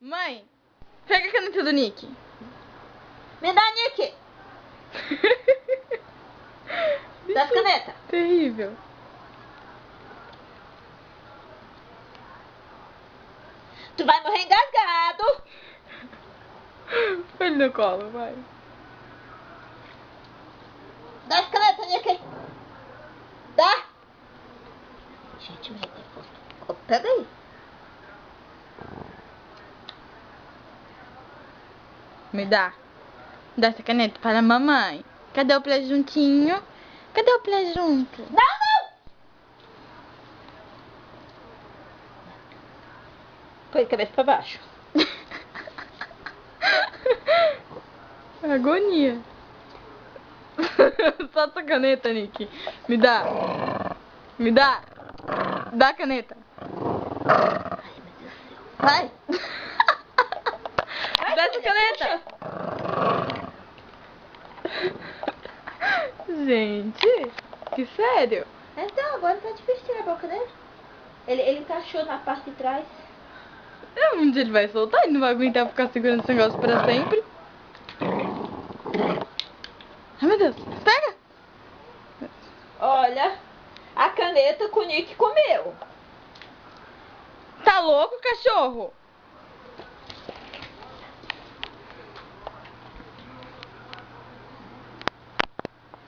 Mãe, pega a caneta do Nick. Me dá, Nick! Dá as canetas. Terrível. Tu vai morrer engasgado. Põe ele no colo, vai. Dá as canetas, Nick. Dá. Gente, vai ter foto. Pega aí. Me dá. Dá essa caneta para a mamãe. Cadê o prejuntinho? Cadê o prejunto? Não! Põe a cabeça pra baixo. Agonia. Solta a caneta, Nick. Me dá. Me dá. Dá a caneta. Vai. Dá essa caneta. Gente, que sério? Então, agora tá difícil tirar a boca dele. Ele encaixou na parte de trás. Um dia ele vai soltar, ele não vai aguentar ficar segurando esse negócio pra sempre. Ai, meu Deus, pega! Olha, a caneta que o Nick comeu. Tá louco, cachorro?